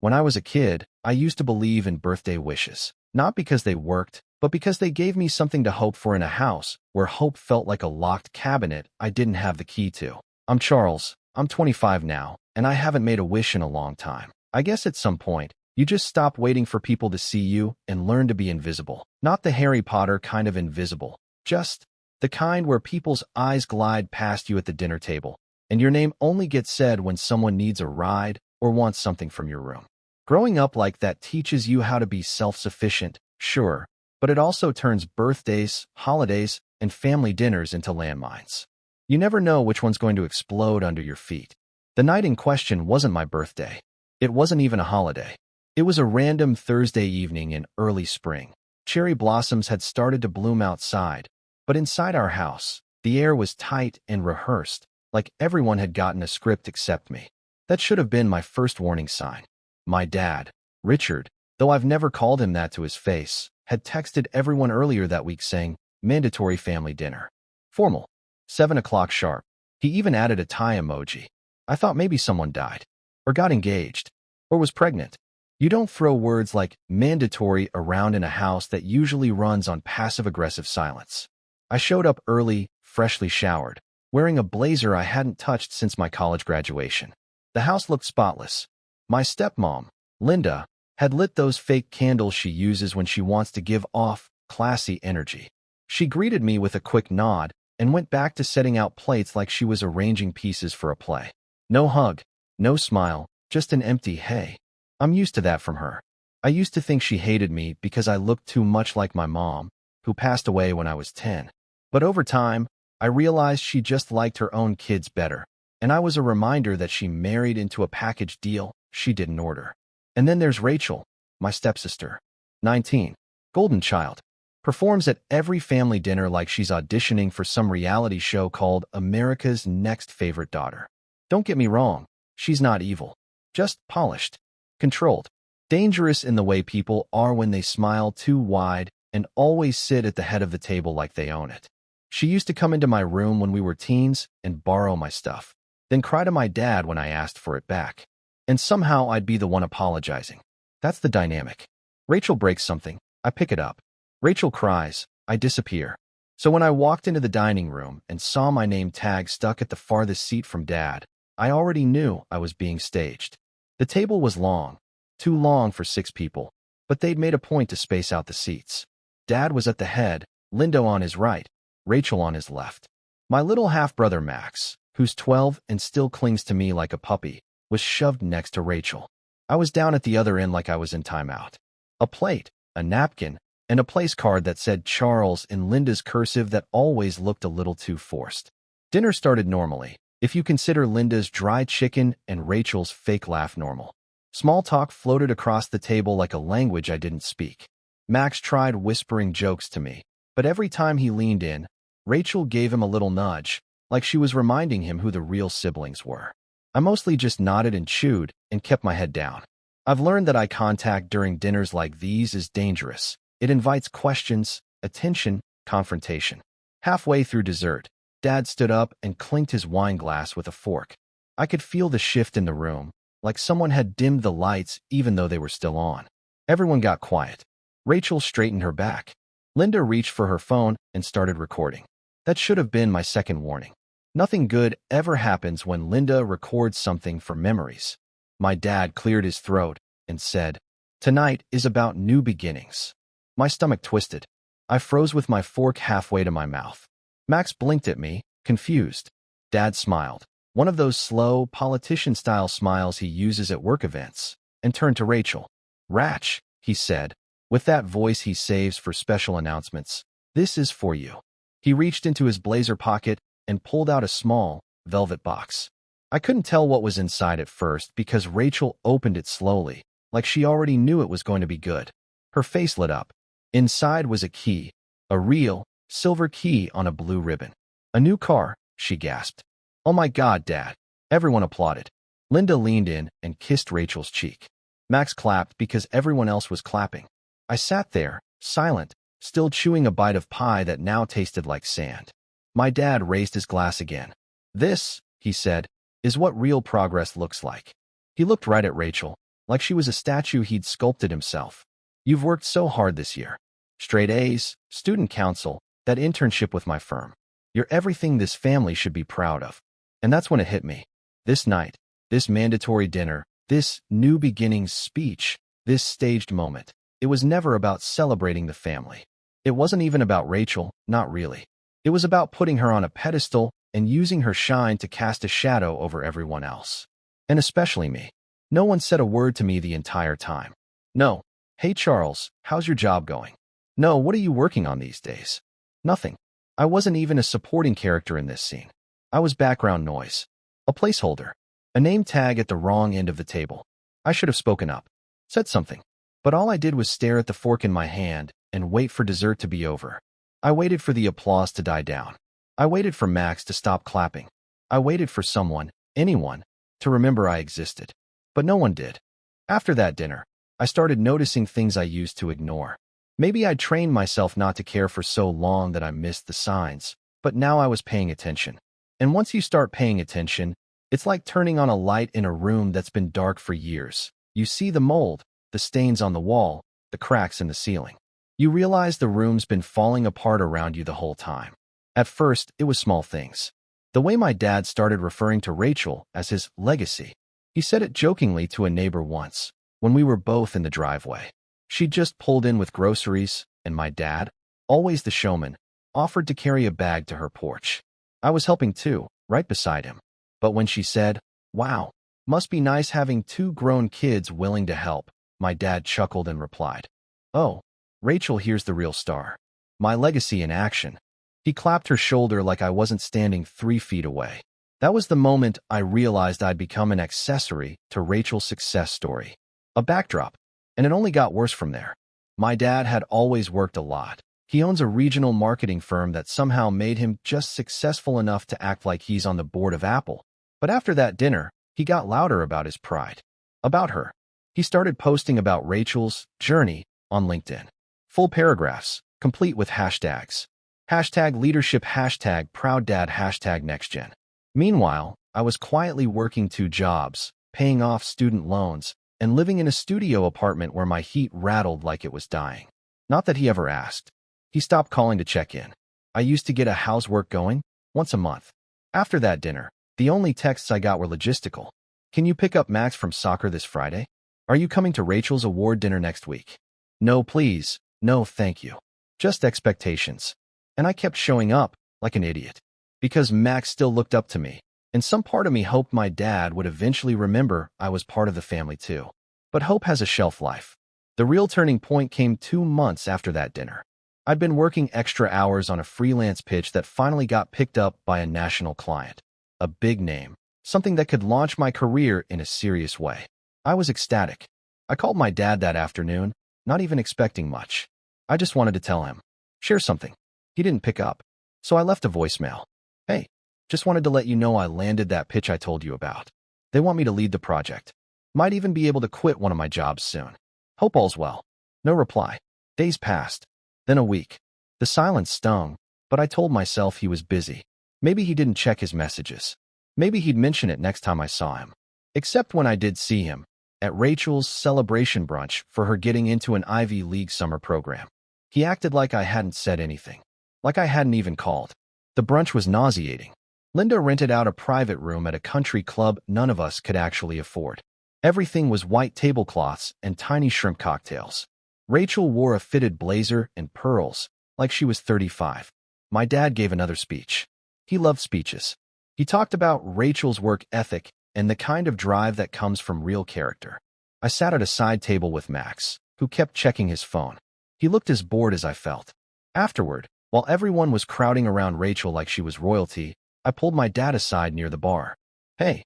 When I was a kid, I used to believe in birthday wishes, not because they worked, but because they gave me something to hope for in a house where hope felt like a locked cabinet I didn't have the key to. I'm Charles. I'm 25 now, and I haven't made a wish in a long time. I guess at some point, you just stop waiting for people to see you and learn to be invisible. Not the Harry Potter kind of invisible, just the kind where people's eyes glide past you at the dinner table, and your name only gets said when someone needs a ride or wants something from your room. Growing up like that teaches you how to be self-sufficient, sure, but it also turns birthdays, holidays, and family dinners into landmines. You never know which one's going to explode under your feet. The night in question wasn't my birthday. It wasn't even a holiday. It was a random Thursday evening in early spring. Cherry blossoms had started to bloom outside, but inside our house, the air was tight and rehearsed, like everyone had gotten a script except me. That should have been my first warning sign. My dad, Richard, though I've never called him that to his face, had texted everyone earlier that week saying, "Mandatory family dinner. Formal. 7 o'clock sharp." He even added a tie emoji. I thought maybe someone died, or got engaged, or was pregnant. You don't throw words like mandatory around in a house that usually runs on passive-aggressive silence. I showed up early, freshly showered, wearing a blazer I hadn't touched since my college graduation. The house looked spotless. My stepmom, Linda, had lit those fake candles she uses when she wants to give off classy energy. She greeted me with a quick nod and went back to setting out plates like she was arranging pieces for a play. No hug, no smile, just an empty hey. I'm used to that from her. I used to think she hated me because I looked too much like my mom, who passed away when I was 10. But over time, I realized she just liked her own kids better, and I was a reminder that she married into a package deal she didn't order. And then there's Rachel, my stepsister, 19, golden child, performs at every family dinner like she's auditioning for some reality show called America's Next Favorite Daughter. Don't get me wrong, she's not evil, just polished, controlled, dangerous in the way people are when they smile too wide and always sit at the head of the table like they own it. She used to come into my room when we were teens and borrow my stuff, then cry to my dad when I asked for it back. And somehow I'd be the one apologizing. That's the dynamic. Rachel breaks something, I pick it up. Rachel cries, I disappear. So when I walked into the dining room and saw my name tag stuck at the farthest seat from Dad, I already knew I was being staged. The table was long, too long for 6 people, but they'd made a point to space out the seats. Dad was at the head, Lindo on his right, Rachel on his left. My little half-brother Max, who's 12 and still clings to me like a puppy, was shoved next to Rachel. I was down at the other end like I was in timeout. A plate, a napkin, and a place card that said Charles in Linda's cursive that always looked a little too forced. Dinner started normally, if you consider Linda's dry chicken and Rachel's fake laugh normal. Small talk floated across the table like a language I didn't speak. Max tried whispering jokes to me, but every time he leaned in, Rachel gave him a little nudge, like she was reminding him who the real siblings were. I mostly just nodded and chewed and kept my head down. I've learned that eye contact during dinners like these is dangerous. It invites questions, attention, confrontation. Halfway through dessert, Dad stood up and clinked his wine glass with a fork. I could feel the shift in the room, like someone had dimmed the lights even though they were still on. Everyone got quiet. Rachel straightened her back. Linda reached for her phone and started recording. That should have been my second warning. Nothing good ever happens when Linda records something for memories. My dad cleared his throat and said, "Tonight is about new beginnings." My stomach twisted. I froze with my fork halfway to my mouth. Max blinked at me, confused. Dad smiled, one of those slow, politician-style smiles he uses at work events, and turned to Rachel. "Ratch," he said, with that voice he saves for special announcements, "this is for you." He reached into his blazer pocket and pulled out a small, velvet box. I couldn't tell what was inside at first because Rachel opened it slowly, like she already knew it was going to be good. Her face lit up. Inside was a key, a real, silver key on a blue ribbon. "A new car," she gasped. "Oh my God, Dad." Everyone applauded. Linda leaned in and kissed Rachel's cheek. Max clapped because everyone else was clapping. I sat there, silent, still chewing a bite of pie that now tasted like sand. My dad raised his glass again. "This," he said, "is what real progress looks like." He looked right at Rachel, like she was a statue he'd sculpted himself. You've worked so hard this year. Straight A's, student council, that internship with my firm. You're everything this family should be proud of. And that's when it hit me. This night, this mandatory dinner, this new beginnings speech, this staged moment. It was never about celebrating the family. It wasn't even about Rachel, not really. It was about putting her on a pedestal and using her shine to cast a shadow over everyone else. And especially me. No one said a word to me the entire time. No. Hey Charles, how's your job going? No, what are you working on these days? Nothing. I wasn't even a supporting character in this scene. I was background noise. A placeholder. A name tag at the wrong end of the table. I should have spoken up. Said something. But all I did was stare at the fork in my hand and wait for dessert to be over. I waited for the applause to die down. I waited for Max to stop clapping. I waited for someone, anyone, to remember I existed. But no one did. After that dinner, I started noticing things I used to ignore. Maybe I'd trained myself not to care for so long that I missed the signs, but now I was paying attention. And once you start paying attention, it's like turning on a light in a room that's been dark for years. You see the mold, the stains on the wall, the cracks in the ceiling. You realize the room's been falling apart around you the whole time. At first, it was small things. The way my dad started referring to Rachel as his legacy. He said it jokingly to a neighbor once, when we were both in the driveway. She'd just pulled in with groceries, and my dad, always the showman, offered to carry a bag to her porch. I was helping too, right beside him. But when she said, "Wow, must be nice having two grown kids willing to help," my dad chuckled and replied, "Oh, Rachel, here's the real star. My legacy in action." He clapped her shoulder like I wasn't standing 3 feet away. That was the moment I realized I'd become an accessory to Rachel's success story. A backdrop. And it only got worse from there. My dad had always worked a lot. He owns a regional marketing firm that somehow made him just successful enough to act like he's on the board of Apple. But after that dinner, he got louder about his pride. About her. He started posting about Rachel's journey on LinkedIn. Full paragraphs, complete with hashtags. Hashtag leadership, hashtag proud dad, hashtag nextgen. Meanwhile, I was quietly working 2 jobs, paying off student loans, and living in a studio apartment where my heat rattled like it was dying. Not that he ever asked. He stopped calling to check in. I used to get a housework going once a month. After that dinner, the only texts I got were logistical. Can you pick up Max from soccer this Friday? Are you coming to Rachel's award dinner next week? No, please. No, thank you. Just expectations. And I kept showing up like an idiot. Because Max still looked up to me. And some part of me hoped my dad would eventually remember I was part of the family too. But hope has a shelf life. The real turning point came 2 months after that dinner. I'd been working extra hours on a freelance pitch that finally got picked up by a national client. A big name. Something that could launch my career in a serious way. I was ecstatic. I called my dad that afternoon, not even expecting much. I just wanted to tell him. Share something. He didn't pick up. So I left a voicemail. Hey. Just wanted to let you know I landed that pitch I told you about. They want me to lead the project. Might even be able to quit one of my jobs soon. Hope all's well. No reply. Days passed. Then a week. The silence stung, but I told myself he was busy. Maybe he didn't check his messages. Maybe he'd mention it next time I saw him. Except when I did see him, at Rachel's celebration brunch for her getting into an Ivy League summer program. He acted like I hadn't said anything. Like I hadn't even called. The brunch was nauseating. Linda rented out a private room at a country club none of us could actually afford. Everything was white tablecloths and tiny shrimp cocktails. Rachel wore a fitted blazer and pearls, like she was 35. My dad gave another speech. He loved speeches. He talked about Rachel's work ethic and the kind of drive that comes from real character. I sat at a side table with Max, who kept checking his phone. He looked as bored as I felt. Afterward, while everyone was crowding around Rachel like she was royalty, I pulled my dad aside near the bar. Hey,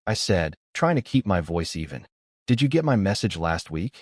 I said, trying to keep my voice even. Did you get my message last week?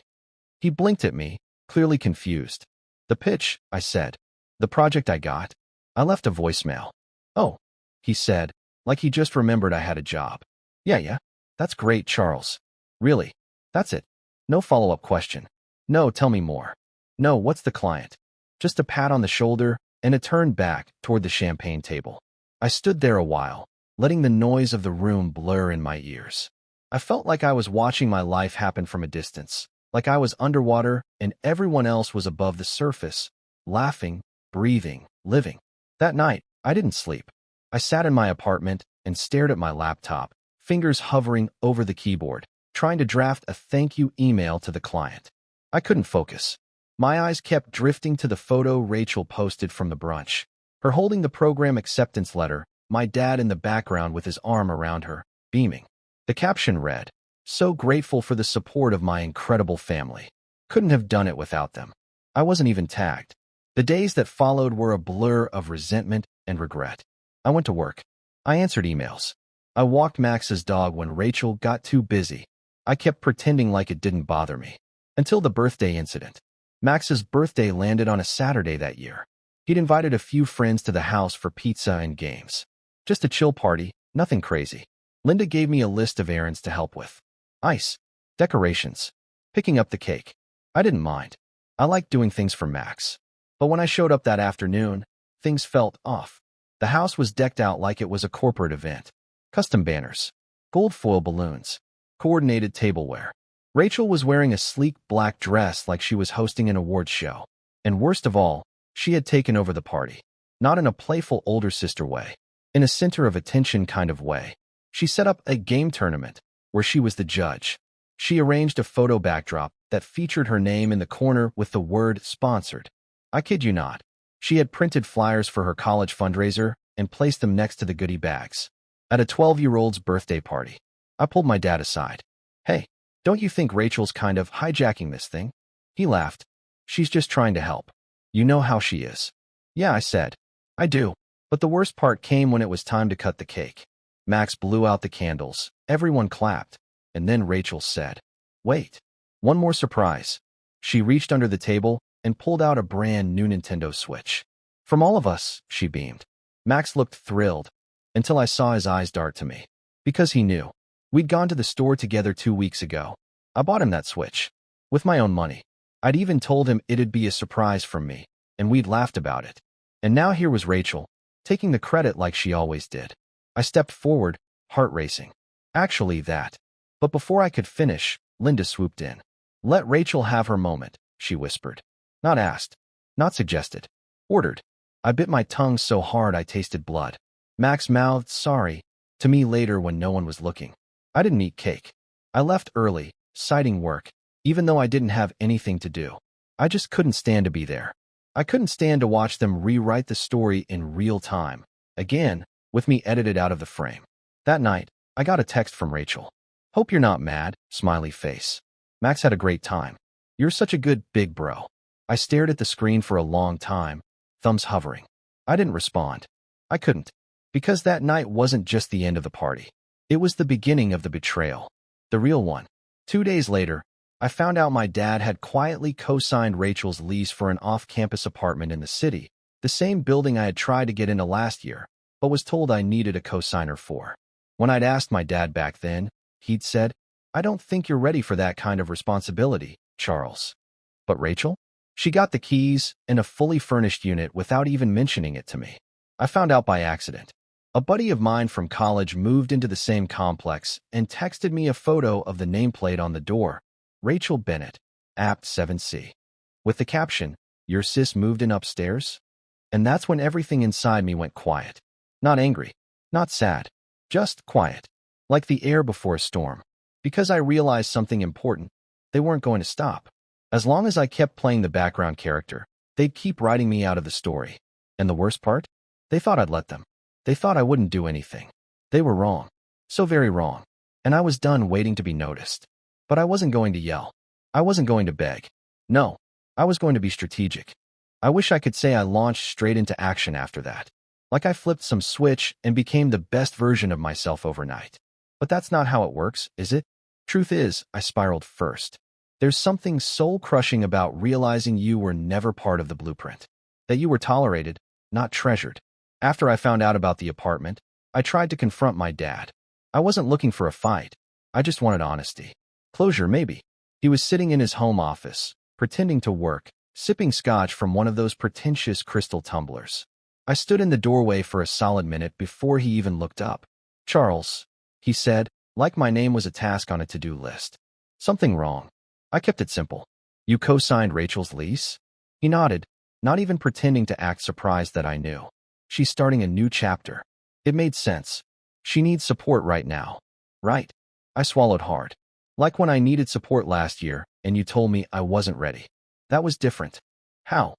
He blinked at me, clearly confused. The pitch, I said. The project I got. I left a voicemail. Oh, he said, like he just remembered I had a job. Yeah, that's great, Charles. Really? That's it? No follow-up question. No, tell me more. No, what's the client? Just a pat on the shoulder and a turn back toward the champagne table. I stood there a while, letting the noise of the room blur in my ears. I felt like I was watching my life happen from a distance, like I was underwater and everyone else was above the surface, laughing, breathing, living. That night, I didn't sleep. I sat in my apartment and stared at my laptop, fingers hovering over the keyboard, trying to draft a thank you email to the client. I couldn't focus. My eyes kept drifting to the photo Rachel posted from the brunch. Her holding the program acceptance letter, my dad in the background with his arm around her, beaming. The caption read, "So grateful for the support of my incredible family. Couldn't have done it without them." I wasn't even tagged. The days that followed were a blur of resentment and regret. I went to work. I answered emails. I walked Max's dog when Rachel got too busy. I kept pretending like it didn't bother me. Until the birthday incident. Max's birthday landed on a Saturday that year. He'd invited a few friends to the house for pizza and games. Just a chill party, nothing crazy. Linda gave me a list of errands to help with. Ice, decorations, picking up the cake. I didn't mind. I liked doing things for Max. But when I showed up that afternoon, things felt off. The house was decked out like it was a corporate event. Custom banners, gold foil balloons, coordinated tableware. Rachel was wearing a sleek black dress like she was hosting an awards show. And worst of all, she had taken over the party. Not in a playful older sister way. In a center of attention kind of way. She set up a game tournament where she was the judge. She arranged a photo backdrop that featured her name in the corner with the word sponsored. I kid you not. She had printed flyers for her college fundraiser and placed them next to the goodie bags. At a 12-year-old's birthday party, I pulled my dad aside. "Hey, don't you think Rachel's kind of hijacking this thing?" He laughed. "She's just trying to help. You know how she is." "Yeah," I said. "I do." But the worst part came when it was time to cut the cake. Max blew out the candles. Everyone clapped. And then Rachel said, "Wait. One more surprise." She reached under the table and pulled out a brand new Nintendo Switch. "From all of us," she beamed. Max looked thrilled, until I saw his eyes dart to me. Because he knew. We'd gone to the store together 2 weeks ago. I bought him that Switch. With my own money. I'd even told him it'd be a surprise from me, and we'd laughed about it. And now here was Rachel, taking the credit like she always did. I stepped forward, heart racing. Actually, that. But before I could finish, Linda swooped in. "Let Rachel have her moment," she whispered. Not asked. Not suggested. Ordered. I bit my tongue so hard I tasted blood. Max mouthed sorry to me later when no one was looking. I didn't eat cake. I left early, citing work, even though I didn't have anything to do. I just couldn't stand to be there. I couldn't stand to watch them rewrite the story in real time, again, with me edited out of the frame. That night, I got a text from Rachel. "Hope you're not mad," smiley face. "Max had a great time. You're such a good big bro." I stared at the screen for a long time, thumbs hovering. I didn't respond. I couldn't. Because that night wasn't just the end of the party. It was the beginning of the betrayal. The real one. 2 days later, I found out my dad had quietly co-signed Rachel's lease for an off-campus apartment in the city, the same building I had tried to get into last year, but was told I needed a co-signer for. When I'd asked my dad back then, he'd said, "I don't think you're ready for that kind of responsibility, Charles." But Rachel? She got the keys in a fully furnished unit without even mentioning it to me. I found out by accident. A buddy of mine from college moved into the same complex and texted me a photo of the nameplate on the door, Rachel Bennett, Apt 7C. With the caption, "Your sis moved in upstairs?" And that's when everything inside me went quiet. Not angry, not sad, just quiet, like the air before a storm. Because I realized something important, they weren't going to stop. As long as I kept playing the background character, they'd keep writing me out of the story. And the worst part? They thought I'd let them. They thought I wouldn't do anything. They were wrong. So very wrong. And I was done waiting to be noticed. But I wasn't going to yell. I wasn't going to beg. No, I was going to be strategic. I wish I could say I launched straight into action after that. Like I flipped some switch and became the best version of myself overnight. But that's not how it works, is it? Truth is, I spiraled first. There's something soul-crushing about realizing you were never part of the blueprint. That you were tolerated, not treasured. After I found out about the apartment, I tried to confront my dad. I wasn't looking for a fight. I just wanted honesty. Closure, maybe. He was sitting in his home office, pretending to work, sipping scotch from one of those pretentious crystal tumblers. I stood in the doorway for a solid minute before he even looked up. "Charles," he said, Like my name was a task on a to-do list. Something wrong. I kept it simple. You co-signed Rachel's lease? He nodded, not even pretending to act surprised that I knew. She's starting a new chapter. It made sense. She needs support right now. Right. I swallowed hard. Like when I needed support last year, and you told me I wasn't ready. That was different. How?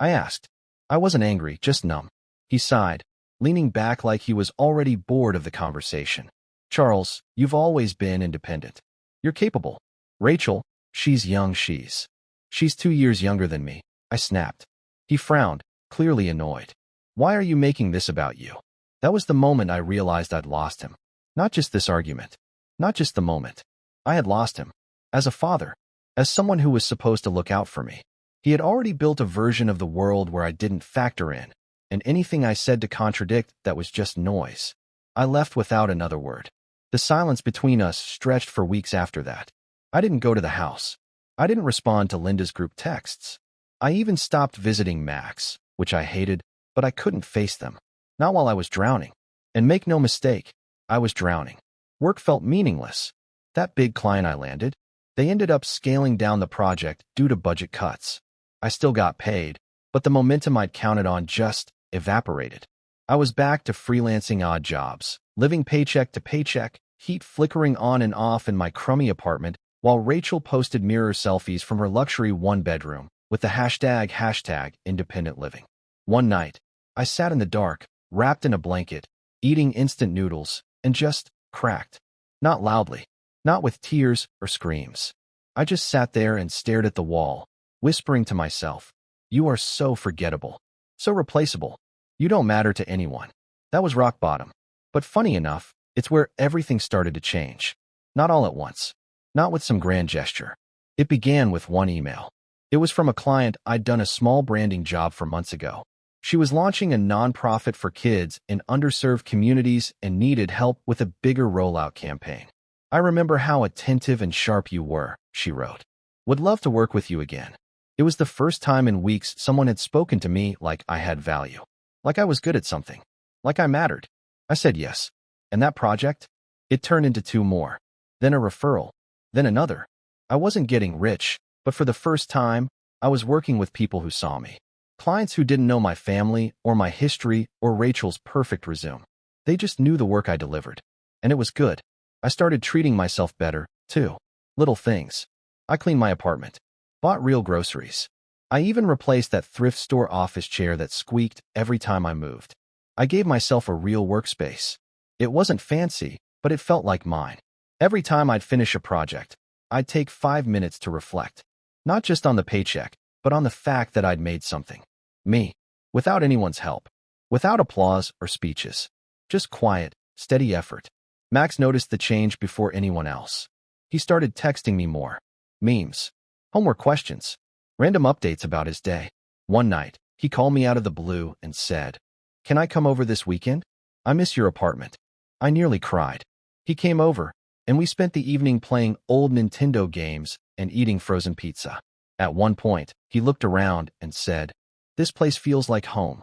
I asked. I wasn't angry, just numb. He sighed, leaning back like he was already bored of the conversation. Charles, you've always been independent. You're capable. Rachel, she's young, she's 2 years younger than me. I snapped. He frowned, clearly annoyed. Why are you making this about you? That was the moment I realized I'd lost him. Not just this argument. Not just the moment. I had lost him. As a father. As someone who was supposed to look out for me. He had already built a version of the world where I didn't factor in, and anything I said to contradict that was just noise. I left without another word. The silence between us stretched for weeks after that. I didn't go to the house. I didn't respond to Linda's group texts. I even stopped visiting Max, which I hated, but I couldn't face them. Not while I was drowning. And make no mistake, I was drowning. Work felt meaningless. That big client I landed, they ended up scaling down the project due to budget cuts. I still got paid, but the momentum I'd counted on just evaporated. I was back to freelancing odd jobs, living paycheck to paycheck, heat flickering on and off in my crummy apartment, while Rachel posted mirror selfies from her luxury one-bedroom with the hashtag independent living. One night, I sat in the dark, wrapped in a blanket, eating instant noodles, and just cracked. Not loudly, not with tears or screams. I just sat there and stared at the wall, whispering to myself, you are so forgettable, so replaceable. You don't matter to anyone. That was rock bottom. But funny enough, it's where everything started to change. Not all at once. Not with some grand gesture. It began with one email. It was from a client I'd done a small branding job for months ago. She was launching a nonprofit for kids in underserved communities and needed help with a bigger rollout campaign. I remember how attentive and sharp you were, she wrote. Would love to work with you again. It was the first time in weeks someone had spoken to me like I had value. Like I was good at something. Like I mattered. I said yes. And that project? It turned into 2 more. Then a referral. Then another. I wasn't getting rich, but for the first time, I was working with people who saw me. Clients who didn't know my family or my history or Rachel's perfect resume. They just knew the work I delivered. And it was good. I started treating myself better, too. Little things. I cleaned my apartment. Bought real groceries. I even replaced that thrift store office chair that squeaked every time I moved. I gave myself a real workspace. It wasn't fancy, but it felt like mine. Every time I'd finish a project, I'd take 5 minutes to reflect. Not just on the paycheck, but on the fact that I'd made something. Me. Without anyone's help. Without applause or speeches. Just quiet, steady effort. Max noticed the change before anyone else. He started texting me more. Memes. Homework questions. Random updates about his day. One night, he called me out of the blue and said, "Can I come over this weekend? I miss your apartment." I nearly cried. He came over, and we spent the evening playing old Nintendo games and eating frozen pizza. At one point, he looked around and said, "This place feels like home."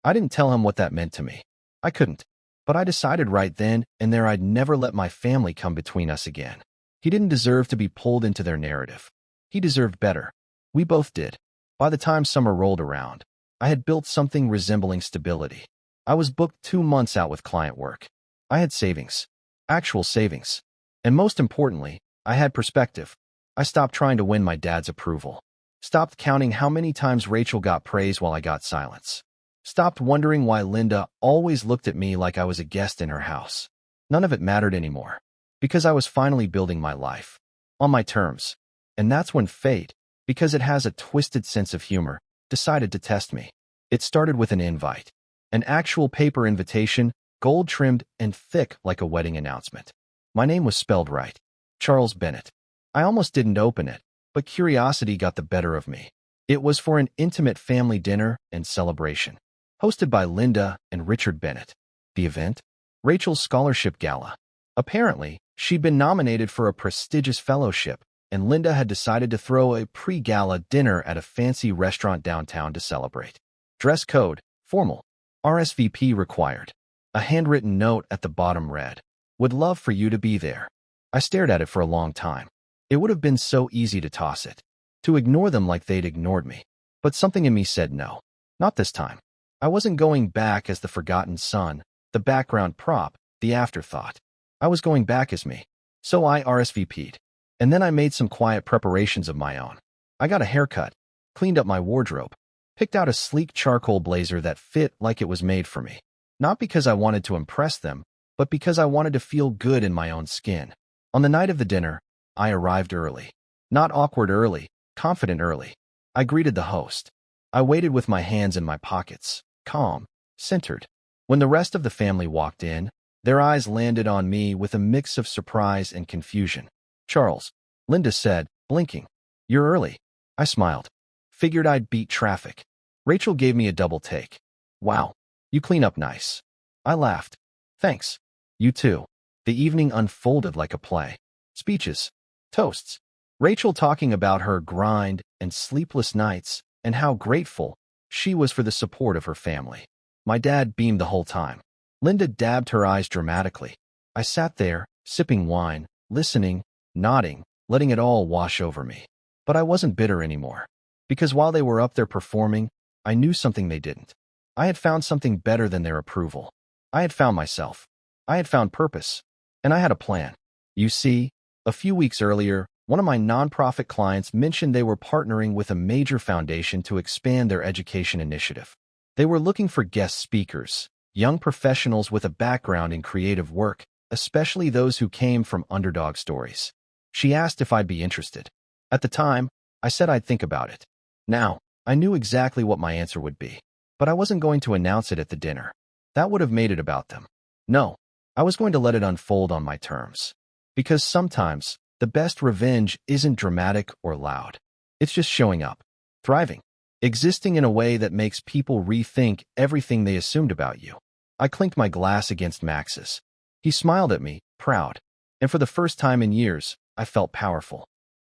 I didn't tell him what that meant to me. I couldn't. But I decided right then and there I'd never let my family come between us again. He didn't deserve to be pulled into their narrative. He deserved better. We both did. By the time summer rolled around, I had built something resembling stability. I was booked 2 months out with client work. I had savings. Actual savings. And most importantly, I had perspective. I stopped trying to win my dad's approval. Stopped counting how many times Rachel got praise while I got silence. Stopped wondering why Linda always looked at me like I was a guest in her house. None of it mattered anymore. Because I was finally building my life. On my terms. And that's when fate, because it has a twisted sense of humor, decided to test me. It started with an invite. An actual paper invitation, gold-trimmed and thick like a wedding announcement. My name was spelled right. Charles Bennett. I almost didn't open it, but curiosity got the better of me. It was for an intimate family dinner and celebration, hosted by Linda and Richard Bennett. The event? Rachel's scholarship gala. Apparently, she'd been nominated for a prestigious fellowship, and Linda had decided to throw a pre-gala dinner at a fancy restaurant downtown to celebrate. Dress code, formal. RSVP required. A handwritten note at the bottom read, "Would love for you to be there." I stared at it for a long time. It would have been so easy to toss it, to ignore them like they'd ignored me. But something in me said no. Not this time. I wasn't going back as the forgotten son, the background prop, the afterthought. I was going back as me. So I RSVP'd. And then I made some quiet preparations of my own. I got a haircut, cleaned up my wardrobe, picked out a sleek charcoal blazer that fit like it was made for me. Not because I wanted to impress them, but because I wanted to feel good in my own skin. On the night of the dinner, I arrived early. Not awkward early, confident early. I greeted the host. I waited with my hands in my pockets, calm, centered. When the rest of the family walked in, their eyes landed on me with a mix of surprise and confusion. "Charles," Linda said, blinking. "You're early." I smiled. Figured I'd beat traffic. Rachel gave me a double take. "Wow, you clean up nice." I laughed. "Thanks. You too." The evening unfolded like a play. Speeches, toasts, Rachel talking about her grind and sleepless nights and how grateful she was for the support of her family. My dad beamed the whole time. Linda dabbed her eyes dramatically. I sat there, sipping wine, listening, nodding, letting it all wash over me. But I wasn't bitter anymore. Because while they were up there performing, I knew something they didn't. I had found something better than their approval. I had found myself. I had found purpose. And I had a plan. You see, a few weeks earlier, one of my nonprofit clients mentioned they were partnering with a major foundation to expand their education initiative. They were looking for guest speakers, young professionals with a background in creative work, especially those who came from underdog stories. She asked if I'd be interested. At the time, I said I'd think about it. Now, I knew exactly what my answer would be, but I wasn't going to announce it at the dinner. That would have made it about them. No, I was going to let it unfold on my terms. Because sometimes, the best revenge isn't dramatic or loud. It's just showing up, thriving, existing in a way that makes people rethink everything they assumed about you. I clinked my glass against Max's. He smiled at me, proud. And for the first time in years, I felt powerful.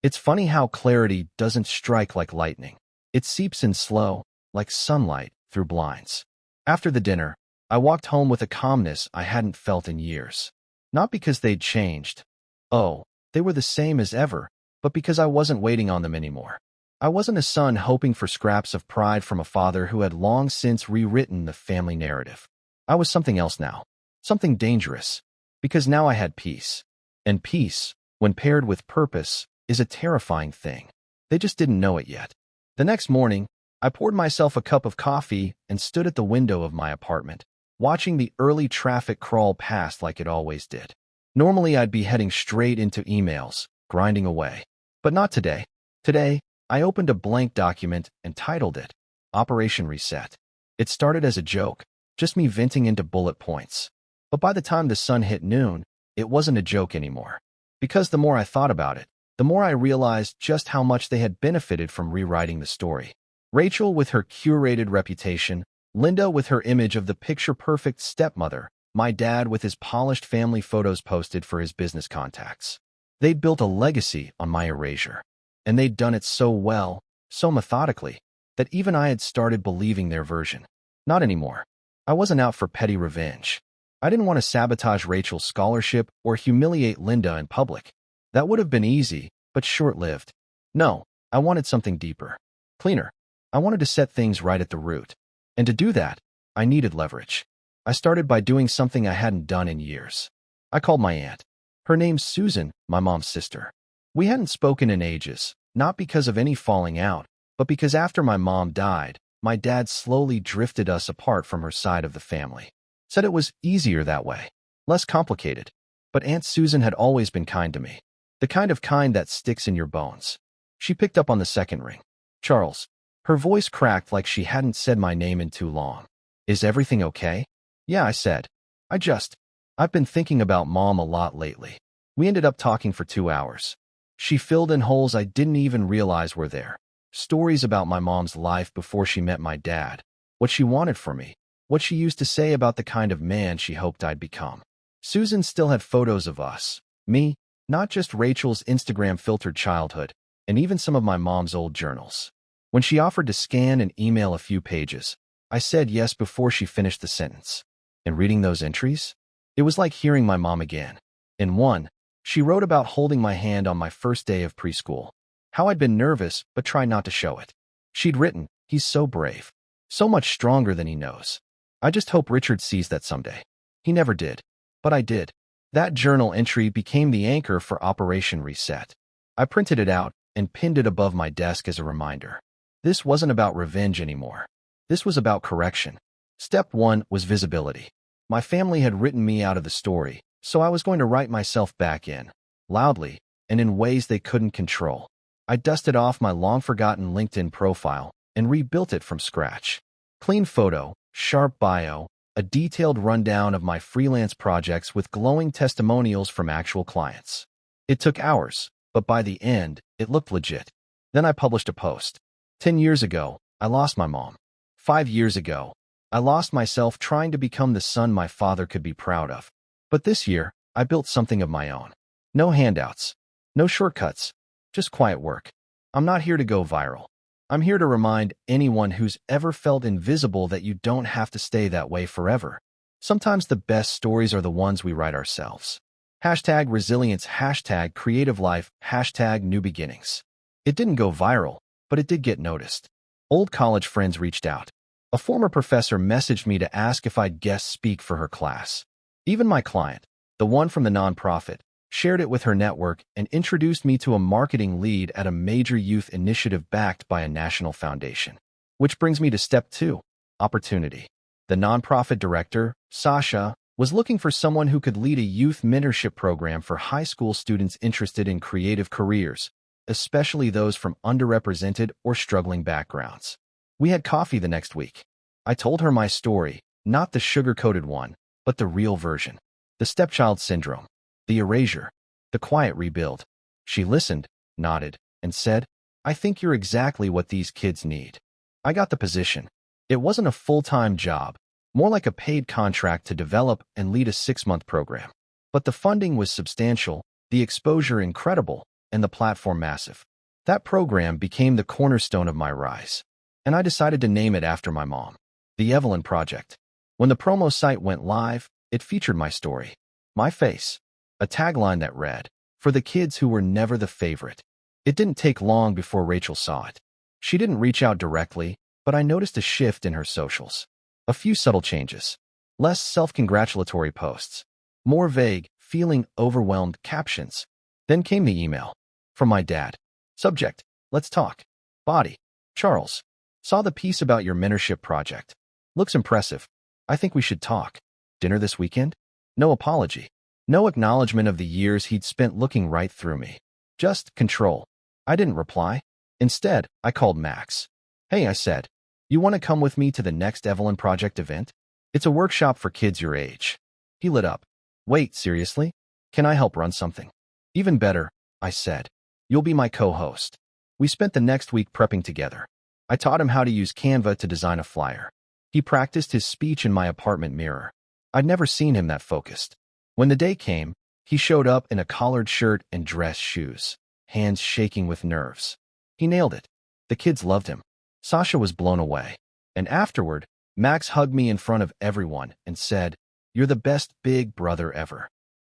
It's funny how clarity doesn't strike like lightning. It seeps in slow, like sunlight, through blinds. After the dinner, I walked home with a calmness I hadn't felt in years. Not because they'd changed. Oh, they were the same as ever, but because I wasn't waiting on them anymore. I wasn't a son hoping for scraps of pride from a father who had long since rewritten the family narrative. I was something else now. Something dangerous. Because now I had peace. And peace, when paired with purpose, is a terrifying thing. They just didn't know it yet. The next morning, I poured myself a cup of coffee and stood at the window of my apartment, watching the early traffic crawl past like it always did. Normally, I'd be heading straight into emails, grinding away. But not today. Today, I opened a blank document and titled it Operation Reset. It started as a joke, just me venting into bullet points. But by the time the sun hit noon, it wasn't a joke anymore. Because the more I thought about it, the more I realized just how much they had benefited from rewriting the story. Rachel with her curated reputation, Linda with her image of the picture-perfect stepmother, my dad with his polished family photos posted for his business contacts. They'd built a legacy on my erasure. And they'd done it so well, so methodically, that even I had started believing their version. Not anymore. I wasn't out for petty revenge. I didn't want to sabotage Rachel's scholarship or humiliate Linda in public. That would have been easy, but short-lived. No, I wanted something deeper, cleaner. I wanted to set things right at the root. And to do that, I needed leverage. I started by doing something I hadn't done in years. I called my aunt. Her name's Susan, my mom's sister. We hadn't spoken in ages, not because of any falling out, but because after my mom died, my dad slowly drifted us apart from her side of the family. Said it was easier that way, less complicated. But Aunt Susan had always been kind to me. The kind that sticks in your bones. She picked up on the second ring. "Charles." Her voice cracked like she hadn't said my name in too long. "Is everything okay?" "Yeah," I said. I've been thinking about Mom a lot lately." We ended up talking for 2 hours. She filled in holes I didn't even realize were there. Stories about my mom's life before she met my dad. What she wanted from me. What she used to say about the kind of man she hoped I'd become. Susan still had photos of us. Me, not just Rachel's Instagram-filtered childhood, and even some of my mom's old journals. When she offered to scan and email a few pages, I said yes before she finished the sentence. And reading those entries? It was like hearing my mom again. In one, She wrote about holding my hand on my first day of preschool, how I'd been nervous but tried not to show it. She'd written, "He's so brave, so much stronger than he knows. I just hope Richard sees that someday." He never did, but I did. That journal entry became the anchor for Operation Reset. I printed it out and pinned it above my desk as a reminder. This wasn't about revenge anymore. This was about correction. Step 1 was visibility. My family had written me out of the story, so I was going to write myself back in, loudly, and in ways they couldn't control. I dusted off my long-forgotten LinkedIn profile and rebuilt it from scratch. Clean photo, sharp bio, a detailed rundown of my freelance projects with glowing testimonials from actual clients. It took hours, but by the end, it looked legit. Then I published a post. 10 years ago, I lost my mom. 5 years ago, I lost myself trying to become the son my father could be proud of. But this year, I built something of my own. No handouts, no shortcuts, just quiet work. I'm not here to go viral. I'm here to remind anyone who's ever felt invisible that you don't have to stay that way forever. Sometimes the best stories are the ones we write ourselves. Hashtag resilience, hashtag creative life, hashtag new beginnings. It didn't go viral, but it did get noticed. Old college friends reached out. A former professor messaged me to ask if I'd guest speak for her class. Even my client, the one from the nonprofit, shared it with her network and introduced me to a marketing lead at a major youth initiative backed by a national foundation. Which brings me to step 2, opportunity. The nonprofit director, Sasha, was looking for someone who could lead a youth mentorship program for high school students interested in creative careers, especially those from underrepresented or struggling backgrounds. We had coffee the next week. I told her my story, not the sugar-coated one, but the real version. The stepchild syndrome. The erasure. The quiet rebuild. She listened, nodded, and said, "I think you're exactly what these kids need." I got the position. It wasn't a full-time job, more like a paid contract to develop and lead a 6-month program. But the funding was substantial, the exposure incredible, and the platform massive. That program became the cornerstone of my rise. And I decided to name it after my mom. The Evelyn Project. When the promo site went live, it featured my story. My face. A tagline that read, "For the kids who were never the favorite." It didn't take long before Rachel saw it. She didn't reach out directly, but I noticed a shift in her socials. A few subtle changes. Less self-congratulatory posts. More vague, feeling overwhelmed captions. Then came the email. From my dad. Subject, "Let's talk." Body, "Charles. Saw the piece about your mentorship project. Looks impressive. I think we should talk. Dinner this weekend?" No apology. No acknowledgement of the years he'd spent looking right through me. Just control. I didn't reply. Instead, I called Max. "Hey," I said. "You want to come with me to the next Evelyn Project event? It's a workshop for kids your age." He lit up. "Wait, seriously? Can I help run something?" "Even better," I said. "You'll be my co-host." We spent the next week prepping together. I taught him how to use Canva to design a flyer. He practiced his speech in my apartment mirror. I'd never seen him that focused. When the day came, he showed up in a collared shirt and dress shoes, hands shaking with nerves. He nailed it. The kids loved him. Sasha was blown away. And afterward, Max hugged me in front of everyone and said, "You're the best big brother ever."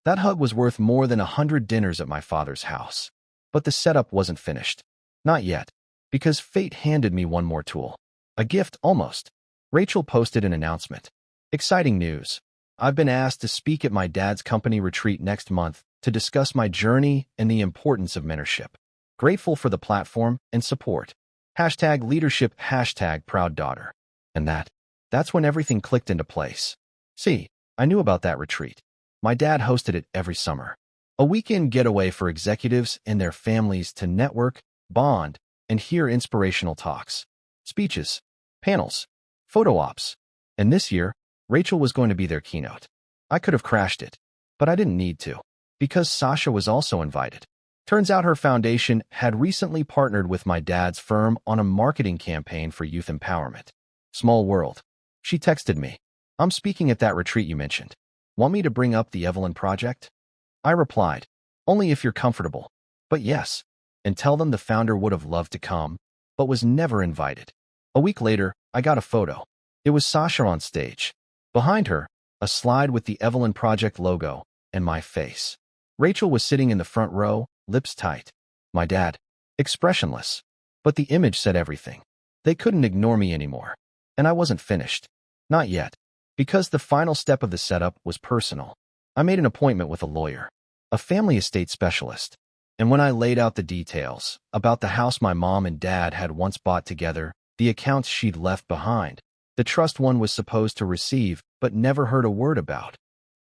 That hug was worth more than 100 dinners at my father's house. But the setup wasn't finished. Not yet. Because fate handed me one more tool. A gift, almost. Rachel posted an announcement. "Exciting news. I've been asked to speak at my dad's company retreat next month to discuss my journey and the importance of mentorship. Grateful for the platform and support. Hashtag leadership, hashtag proud daughter." And that's when everything clicked into place. See, I knew about that retreat. My dad hosted it every summer. A weekend getaway for executives and their families to network, bond, and hear inspirational talks, speeches, panels, photo ops. And this year, Rachel was going to be their keynote. I could have crashed it, but I didn't need to, because Sasha was also invited. Turns out her foundation had recently partnered with my dad's firm on a marketing campaign for youth empowerment. Small world. She texted me, "I'm speaking at that retreat you mentioned. Want me to bring up the Evelyn Project?" I replied, "Only if you're comfortable. But yes, and tell them the founder would have loved to come, but was never invited." A week later, I got a photo. It was Sasha on stage. Behind her, a slide with the Evelyn Project logo and my face. Rachel was sitting in the front row, lips tight. My dad, expressionless. But the image said everything. They couldn't ignore me anymore. And I wasn't finished. Not yet. Because the final step of the setup was personal. I made an appointment with a lawyer, a family estate specialist. And when I laid out the details about the house my mom and dad had once bought together, the accounts she'd left behind, the trust one was supposed to receive but never heard a word about,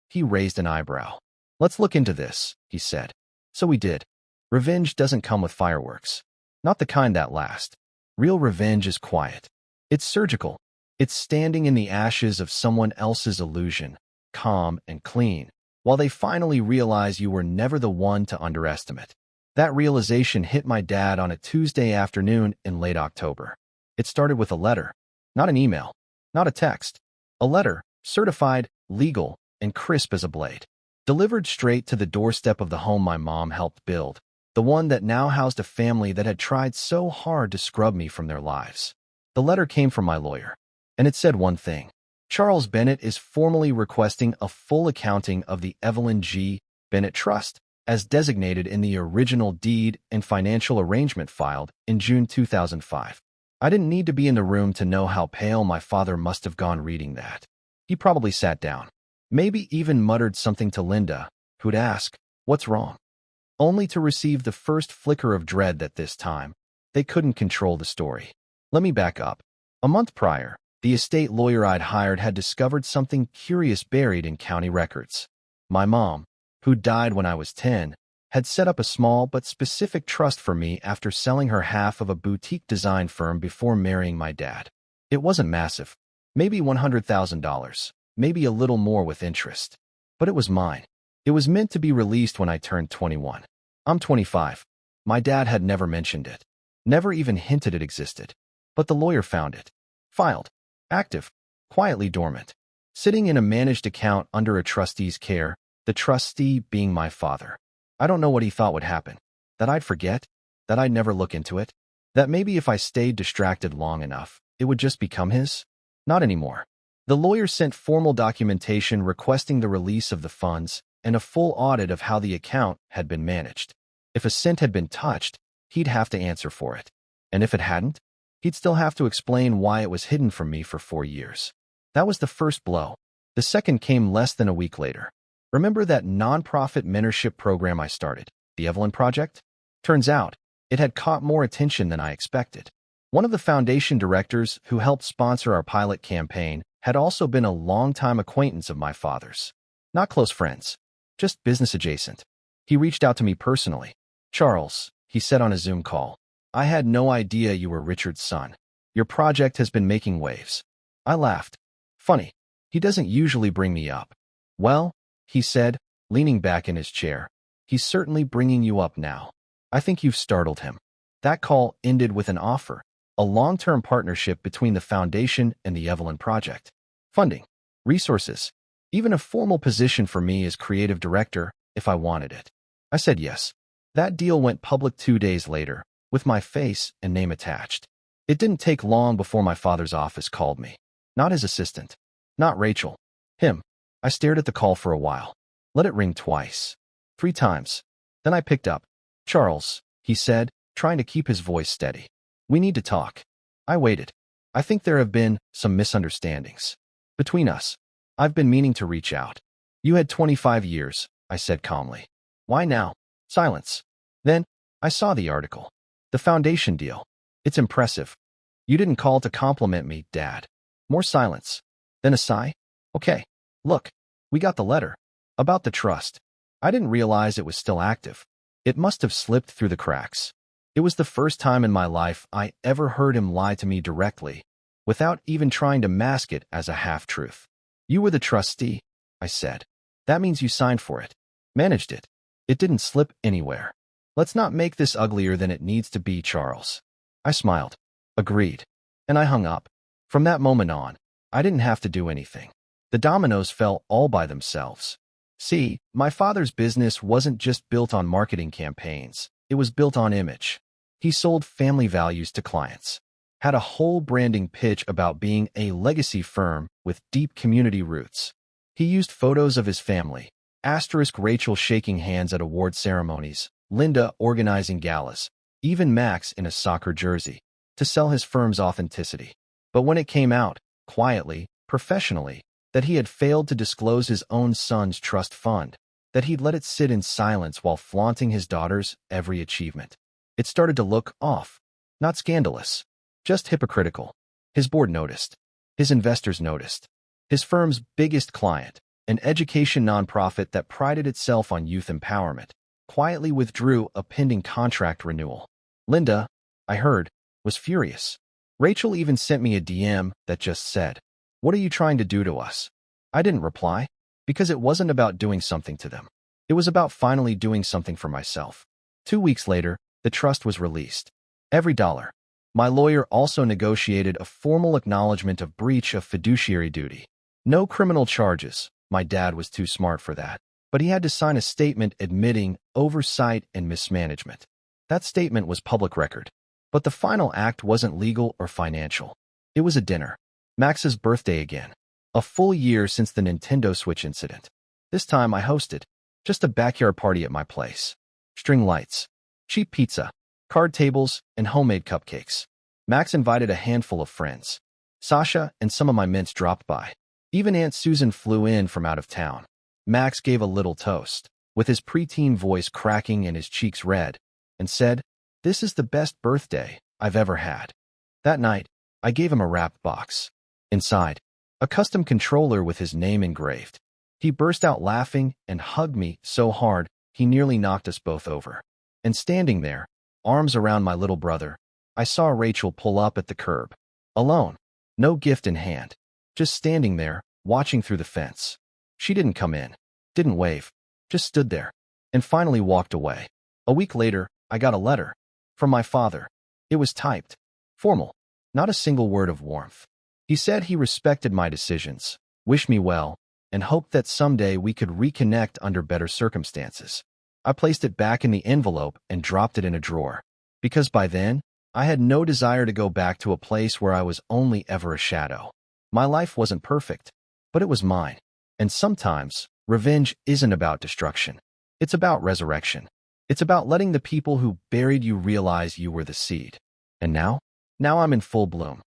he raised an eyebrow. Let's look into this, he said. So we did. Revenge doesn't come with fireworks. Not the kind that last. Real revenge is quiet. It's surgical. It's standing in the ashes of someone else's illusion, calm and clean, while they finally realize you were never the one to underestimate. That realization hit my dad on a Tuesday afternoon in late October. It started with a letter, not an email, not a text. A letter, certified, legal, and crisp as a blade, delivered straight to the doorstep of the home my mom helped build, the one that now housed a family that had tried so hard to scrub me from their lives. The letter came from my lawyer, and it said one thing. Charles Bennett is formally requesting a full accounting of the Evelyn G. Bennett Trust, as designated in the original deed and financial arrangement filed in June 2005. I didn't need to be in the room to know how pale my father must have gone reading that. He probably sat down, maybe even muttered something to Linda, who'd ask, "What's wrong?" Only to receive the first flicker of dread that this time, they couldn't control the story. Let me back up. A month prior, the estate lawyer I'd hired had discovered something curious buried in county records. My mom, who died when I was 10, had set up a small but specific trust for me after selling her half of a boutique design firm before marrying my dad. It wasn't massive, maybe $100,000, maybe a little more with interest. But it was mine. It was meant to be released when I turned 21. I'm 25. My dad had never mentioned it, never even hinted it existed. But the lawyer found it. Filed. Active. Quietly dormant. Sitting in a managed account under a trustee's care, the trustee being my father. I don't know what he thought would happen. That I'd forget? That I'd never look into it? That maybe if I stayed distracted long enough, it would just become his? Not anymore. The lawyer sent formal documentation requesting the release of the funds and a full audit of how the account had been managed. If a cent had been touched, he'd have to answer for it. And if it hadn't, he'd still have to explain why it was hidden from me for 4 years. That was the first blow. The second came less than a week later. Remember that nonprofit mentorship program I started, the Evelyn Project? Turns out, it had caught more attention than I expected. One of the foundation directors who helped sponsor our pilot campaign had also been a longtime acquaintance of my father's. Not close friends, just business adjacent. He reached out to me personally. "Charles," he said on a Zoom call, "I had no idea you were Richard's son. Your project has been making waves." I laughed. Funny, he doesn't usually bring me up. "Well," he said, leaning back in his chair, "he's certainly bringing you up now. I think you've startled him." That call ended with an offer, a long-term partnership between the foundation and the Evelyn Project. Funding, resources, even a formal position for me as creative director if I wanted it. I said yes. That deal went public 2 days later, with my face and name attached. It didn't take long before my father's office called me. Not his assistant. Not Rachel. Him. I stared at the call for a while. Let it ring twice. 3 times. Then I picked up. "Charles," he said, trying to keep his voice steady. "We need to talk." I waited. I think there have been some misunderstandings between us. I've been meaning to reach out. "You had 25 years, I said calmly. "Why now?" Silence. Then, I saw the article. The foundation deal. "It's impressive." "You didn't call to compliment me, Dad." More silence. Then a sigh. "Okay. Look, we got the letter. About the trust." I didn't realize it was still active. It must have slipped through the cracks. It was the first time in my life I ever heard him lie to me directly, without even trying to mask it as a half-truth. "You were the trustee," I said. "That means you signed for it. Managed it. It didn't slip anywhere. Let's not make this uglier than it needs to be, Charles." I smiled. Agreed. And I hung up. From that moment on, I didn't have to do anything. The dominoes fell all by themselves. See, my father's business wasn't just built on marketing campaigns. It was built on image. He sold family values to clients. Had a whole branding pitch about being a legacy firm with deep community roots. He used photos of his family, Rachel shaking hands at award ceremonies, Linda organizing galas, even Max in a soccer jersey, to sell his firm's authenticity. But when it came out, quietly, professionally, that he had failed to disclose his own son's trust fund, that he'd let it sit in silence while flaunting his daughter's every achievement, it started to look off. Not scandalous, just hypocritical. His board noticed. His investors noticed. His firm's biggest client, an education nonprofit that prided itself on youth empowerment, quietly withdrew a pending contract renewal. Linda, I heard, was furious. Rachel even sent me a DM that just said, "What are you trying to do to us?" I didn't reply, because it wasn't about doing something to them. It was about finally doing something for myself. 2 weeks later, the trust was released. Every dollar. My lawyer also negotiated a formal acknowledgement of breach of fiduciary duty. No criminal charges. My dad was too smart for that. But he had to sign a statement admitting oversight and mismanagement. That statement was public record. But the final act wasn't legal or financial. It was a dinner. Max's birthday again. A full year since the Nintendo Switch incident. This time I hosted. Just a backyard party at my place. String lights, cheap pizza, card tables, and homemade cupcakes. Max invited a handful of friends. Sasha and some of my mints dropped by. Even Aunt Susan flew in from out of town. Max gave a little toast, with his preteen voice cracking and his cheeks red, and said, "This is the best birthday I've ever had." That night, I gave him a wrapped box. Inside, a custom controller with his name engraved. He burst out laughing and hugged me so hard he nearly knocked us both over. And standing there, arms around my little brother, I saw Rachel pull up at the curb. Alone, no gift in hand, just standing there, watching through the fence. She didn't come in, didn't wave, just stood there, and finally walked away. A week later, I got a letter from my father. It was typed, formal, not a single word of warmth. He said he respected my decisions, wished me well, and hoped that someday we could reconnect under better circumstances. I placed it back in the envelope and dropped it in a drawer, because by then, I had no desire to go back to a place where I was only ever a shadow. My life wasn't perfect, but it was mine. And sometimes, revenge isn't about destruction. It's about resurrection. It's about letting the people who buried you realize you were the seed. And now I'm in full bloom.